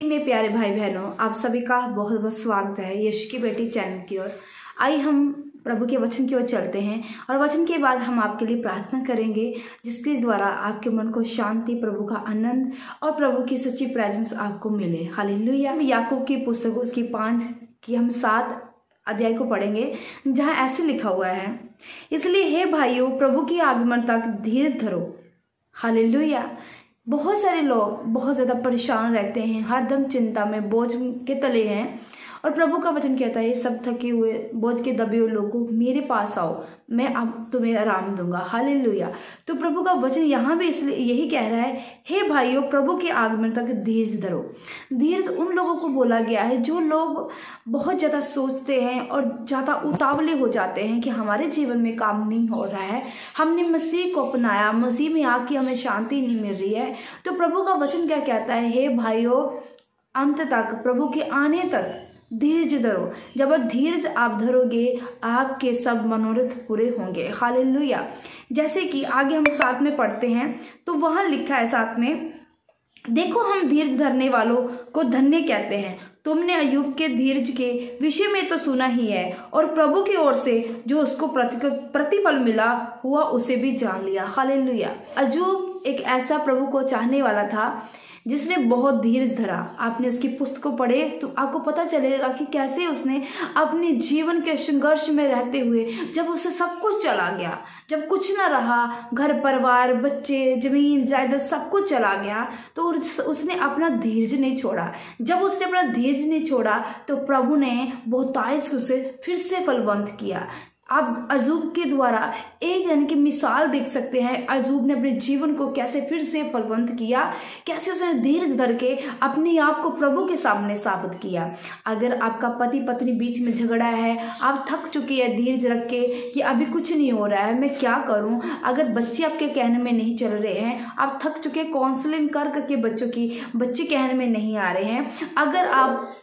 मेरे प्यारे भाई बहनों, आप सभी का बहुत बहुत स्वागत है यीशु की बेटी चैनल की ओर। आइए हम प्रभु के वचन की ओर चलते हैं और वचन के बाद हम आपके लिए प्रार्थना करेंगे, जिसके द्वारा आपके मन को शांति, प्रभु का आनंद और प्रभु की सच्ची प्रेजेंस आपको मिले। हालेलुया। याकूब की पुस्तक उसकी 5 की हम 7 अध्याय को पढ़ेंगे, जहाँ ऐसे लिखा हुआ है, इसलिए हे भाइयों, प्रभु की आगमन तक धीरज धरो। हालेलुया। बहुत सारे लोग बहुत ज़्यादा परेशान रहते हैं, हरदम चिंता में, बोझ के तले हैं, और प्रभु का वचन कहता है, सब थके हुए, बोझ के दबे हुए लोगों मेरे पास आओ, मैं अब तुम्हें आराम दूंगा। हालेलुया। तो प्रभु का वचन यहाँ भी इसलिए यही कह रहा है, हे भाइयों, प्रभु के आगमन तक धीरज धरो। धीरज उन लोगों को बोला गया है जो लोग बहुत ज़्यादा सोचते हैं और ज़्यादा उतावले हो जाते हैं कि हमारे जीवन में काम नहीं हो रहा है, हमने मसीह को अपनाया, मसीह में आके हमें शांति नहीं मिल रही है। तो प्रभु का वचन क्या कहता है, हे भाइयों, अंत तक, प्रभु के आने तक धीरज धरो। जब धीरज आप धरोगे, आपके सब मनोरथ पूरे होंगे। हालेलुया। जैसे कि आगे हम साथ में पढ़ते हैं, तो वहां लिखा है साथ में, देखो हम धीरज धरने वालों को धन्य कहते हैं। तुमने अय्यूब के धीरज के विषय में तो सुना ही है, और प्रभु की ओर से जो उसको प्रतिफल मिला हुआ उसे भी जान लिया। हालेलुया। अय्यूब एक ऐसा प्रभु को चाहने वाला था जिसने बहुत धीरज धरा। आपने उसकी पुस्तक को पढ़े तो आपको पता चलेगा कि कैसे उसने अपने जीवन के संघर्ष में रहते हुए, जब उसे सब कुछ चला गया, जब कुछ ना रहा, घर परिवार, बच्चे, जमीन जायदाद सब कुछ चला गया, तो उसने अपना धीरज नहीं छोड़ा। जब उसने अपना धीरज नहीं छोड़ा तो प्रभु ने बहुतायत से उसे फिर से फलवंत किया। आप अय्यूब के द्वारा एक यानी कि मिसाल देख सकते हैं, अय्यूब ने अपने जीवन को कैसे फिर से फलवंत किया, कैसे उसने धीरज धर के अपने आप को प्रभु के सामने साबित किया। अगर आपका पति पत्नी बीच में झगड़ा है, आप थक चुकी है धीरज रख के कि अभी कुछ नहीं हो रहा है, मैं क्या करूं, अगर बच्चे आपके कहने में नहीं चल रहे हैं, आप थक चुके काउंसलिंग कर करके बच्चे कहने में नहीं आ रहे हैं, अगर आप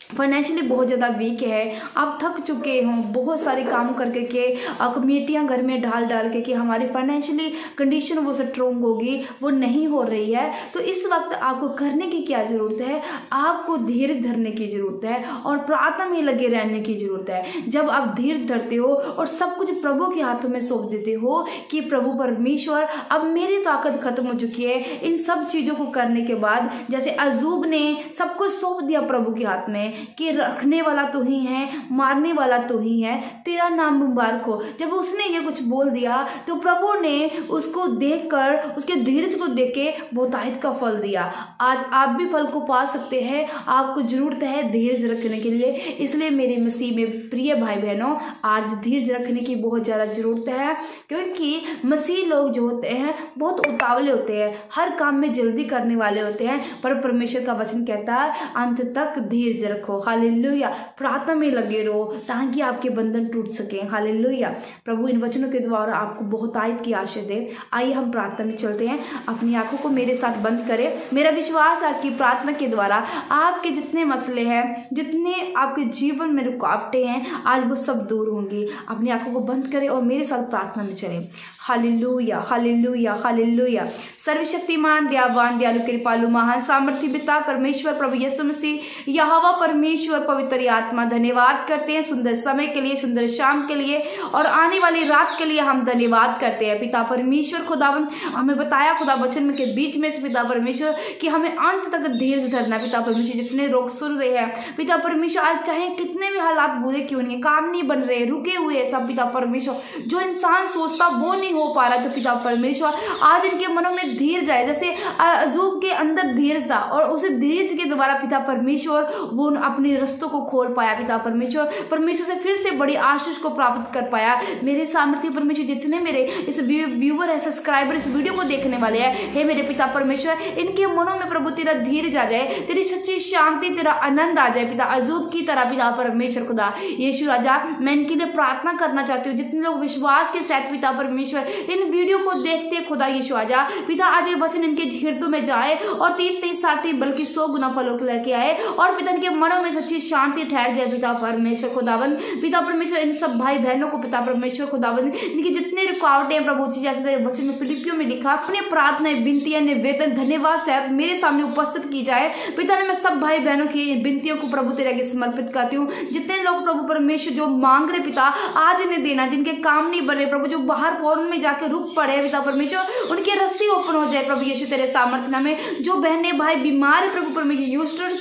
फाइनेंशियली बहुत ज़्यादा वीक है, आप थक चुके हो बहुत सारे काम करके के, कमेटियाँ घर में डाल के कि हमारी फाइनेंशियली कंडीशन वो स्ट्रोंग होगी, वो नहीं हो रही है, तो इस वक्त आपको करने की क्या ज़रूरत है, आपको धीरज धरने की ज़रूरत है और प्रार्थना में लगे रहने की ज़रूरत है। जब आप धीरज धरते हो और सब कुछ प्रभु के हाथों में सौंप देते हो कि प्रभु परमेश्वर, अब मेरी ताकत खत्म हो चुकी है, इन सब चीज़ों को करने के बाद, जैसे अय्यूब ने सब कुछ सौंप दिया प्रभु के हाथ में कि रखने वाला तो ही है, मारने वाला तो ही है, तेरा नाम मुबारक हो। जब उसने ये कुछ बोल दिया तो प्रभु ने उसको देखकर, उसके धीरज को देख के बहुतायत का फल दिया। आज आप भी फल को पा सकते हैं, आपको जरूरत है धीरज रखने के लिए। इसलिए मेरे मसीह में प्रिय भाई बहनों, आज धीरज रखने की बहुत ज्यादा जरूरत है, क्योंकि मसीह लोग जो होते हैं बहुत उतावले होते हैं, हर काम में जल्दी करने वाले होते हैं, पर परमेश्वर का वचन कहता है अंत तक धीरज रखो। हालेलुया। प्रार्थना में लगे रहो ताकि आपके बंधन टूट सके। हालेलुया। प्रभु इन वचनों के द्वारा आपको बहुतायत की आशीष दे। आइए हम प्रार्थना में चलते हैं। अपनी आंखों को मेरे साथ बंद करें। मेरा विश्वास आज की प्रार्थना के द्वारा आपके जितने मसले हैं, जितने आपके जीवन में रुकावटें हैं, आज वो सब दूर होंगी। अपनी आंखों को बंद करें और मेरे साथ प्रार्थना में चलें। Hallelujah, hallelujah, hallelujah. सर्वशक्तिमान, दयावान, दयालु, कृपालु, महान, सामर्थी पिता परमेश्वर प्रभु यीशु मसीह, यहोवा परमेश्वर, पवित्र आत्मा, धन्यवाद करते हैं सुंदर समय के लिए, सुंदर शाम के लिए और आने वाली रात के लिए हम धन्यवाद करते हैं। पिता परमेश्वर खुदावन, हमें बताया खुदा वचन के बीच में से पिता परमेश्वर कि हमें अंत तक धीरज धरना। पिता परमेश्वर, जितने लोग सुन रहे हैं पिता परमेश्वर, आज चाहे कितने भी हालात बुरे क्यों नहीं, काम नहीं बन रहे, रुके हुए सब पिता परमेश्वर, जो इंसान सोचता वो नहीं हो पा रहा, तो पिता परमेश्वर आज इनके मनों में धीरज आए, जैसे अय्यूब के अंदर धीरज था और उस धीरज के द्वारा पिता परमेश्वर वो अपने रस्तों को खोल पाया। पिता परमेश्वर से फिर से बड़ी आशीष को प्राप्त कर पाया। मेरे सामर्थ्य परमेश्वर, जितने मेरे इस व्यूवर है, सब्सक्राइबर इस वीडियो को देखने वाले हैं, हे मेरे पिता परमेश्वर, इनके मनों में प्रभु तेरा धीरज आ जाए, तेरी सच्ची शांति, तेरा आनंद आ जाए। पिता अय्यूब की तरह पिता परमेश्वर खुदा यीशु राजा, मैं इनके लिए प्रार्थना करना चाहती हूँ, जितने लोग विश्वास के साथ पिता परमेश्वर इन वीडियो को देखते खुदा यीशु आजा, पिता आज ये वचन इनके हृदय में जाए और 30, 30, 60 बल्कि 100 गुना फलों को लेके आए, और पिता इनके मनों में सच्ची शांति ठहर जाए पिता परमेश्वर खुदावन। पिता परमेश्वर इन सब भाई बहनों को पिता परमेश्वर खुदावन, इनकी जितने रुकावटें हैं प्रभु जी, जैसे तेरे वचन में फिलिपियों में लिखा, अपने प्रार्थनाएं, विनतियां, निवेदन, धन्यवाद सहित मेरे सामने उपस्थित की जाए। पिता ने मैं सब भाई बहनों की विनतियों को प्रभु तेरे आगे समर्पित करती हूँ। जितने लोग प्रभु परमेश्वर जो मांग रहे पिता, आज इन्हें देना, जिनके काम नहीं बन रहे प्रभु, जो बाहर फॉरन में जाकर रुक पड़े पिता परमेश्वर, उनके रास्ते ओपन हो जाए प्रभु यीशु तेरे सामर्थ्य में। जो बहनें भाई बीमार है प्रभु परमेश्वर,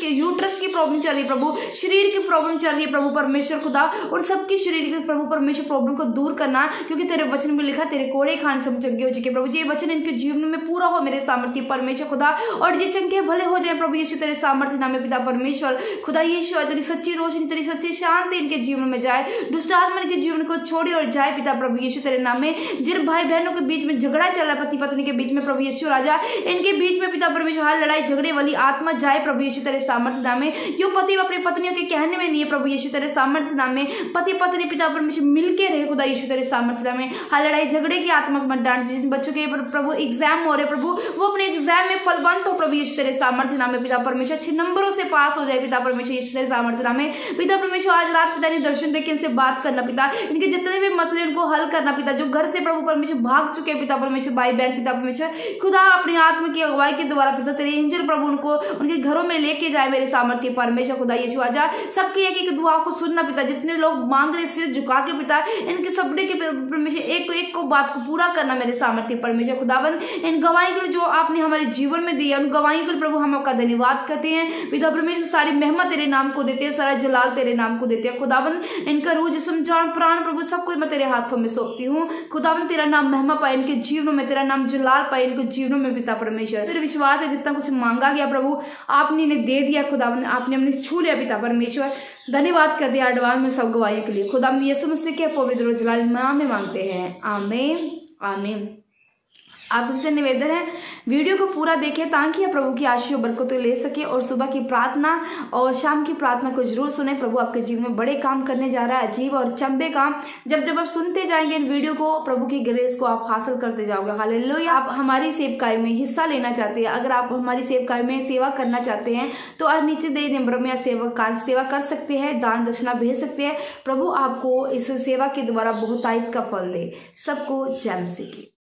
यूट्रस की प्रॉब्लम चल रही है प्रभु, शरीर की प्रॉब्लम चल रही है प्रभु परमेश्वर खुदा, और सबकी शरीर की प्रभु परमेश्वर प्रॉब्लम को दूर करना, क्योंकि तेरे वचन में लिखा तेरे कोड़े खाने से चंगे हो चुके प्रभु जी। ये वचन इनके जीवन में पूरा हो मेरे सामर्थ्य परमेश्वर खुदा, और ये चंगे भले हो जाए प्रभु यीशु तेरे सामर्थ्य नाम में पिता परमेश्वर खुदा। यीशु तेरी सच्ची रोशनी, तेरी सच्ची शांति इनके जीवन में जाए, दुष्ट आत्मा के जीवन को छोड़ी और जाए पिता प्रभु यीशु तेरे नाम में। जिन भाई बहनों के बीच में झगड़ा चल रहा है, पति पत्नी के बीच में प्रभु यीशु राजा, इनके बीच में पिता परमेश्वर हर लड़ाई झगड़े वाली आत्मा जाए प्रभु यीशु तेरे सामर्थ्य नाम में। क्यों पति अपनी पत्नियों के कहने में नहीं है प्रभु यीशु तेरे सामर्थ्य नाम में, पति पत्नी पिता परमेश्वर मिलके रहे खुदा यीशु तेरे सामर्थ्य नाम में। हर लड़ाई झगड़े की आत्मा को मत डांट। जिन बच्चों के प्रभु एग्जाम हो रहे प्रभु, वो अपने एग्जाम में फलवंत हो प्रभु यीशु तेरे सामर्थ्य नाम में। पिता परमेश्वर अच्छे नंबरों से पास हो जाए पिता परमेश्वर यीशु तेरे सामर्थ्य नाम में। पिता परमेश्वर आज रात पिता ने दर्शन देके इनसे बात करना पिता, इनके जितने भी मसले उनको हल करना पिता, जो घर से प्रभु परमेश्वर भाग चुके पिता परमेश्वर भाई बहन पिता परमेश्वर खुदा, अपनी आत्मा की अगुवाई के द्वारा पिता तेरे एंजल प्रभु उनको उनके घरों में लेके जाए मेरे सामर्थ्य परमेश्वर खुदा यीशु आजा। सबकी एक एक दुआ को सुनना पिता, जितने लोग मांग रहे सिर झुका के पिता, इनके सबने के परमेश्वर एक को बात को पूरा करना मेरे सामर्थ्य परमेश्वर खुदावन। इन गवाही को जो आपने हमारे जीवन में दिया, उन गवाही को प्रभु हम आपका धन्यवाद करते हैं पिता परमेश्वर। सारी मेहमत तेरे नाम को देते हैं, सारा जलाल तेरे नाम को देते हैं खुदावन। इनका रूह जिस्म जान प्राण प्रभु सब कुछ मैं तेरे हाथों में सौंपती हूँ खुदावन। तेरा नाम महिमा पाए इनके जीवनों में, तेरा नाम जलाल पाए इनके जीवनों में पिता परमेश्वर। तेरे विश्वास है जितना कुछ मांगा गया प्रभु आपने इन्हें दे दिया खुदावन, आपने हमने छू लिया पिता परमेश्वर। धन्यवाद कर दिया एडवांस में सब गवाही के लिए खुदा। यीशु मसीह के पवित्र और जलाल नाम में मांगते हैं, आमीन आमीन। आप सबसे निवेदन है वीडियो को पूरा देखें ताकि आप प्रभु की आशीष और बरकत ले सके, और सुबह की प्रार्थना और शाम की प्रार्थना को जरूर सुने। प्रभु आपके जीवन में बड़े काम करने जा रहा है, अजीब और चंबे काम। जब आप सुनते जाएंगे इन वीडियो को, प्रभु की ग्रेस को आप हासिल करते जाओगे। हालेलुया। आप हमारी सेवकाई में हिस्सा लेना चाहते हैं, अगर आप हमारी सेवकाई में सेवा करना चाहते हैं तो आज नीचे दे नंबर में सेवा कर सकते हैं, दान दक्षिणा भेज सकते हैं। प्रभु आपको इस सेवा के द्वारा बहुतायत का फल दे। सबको जय मसीह की।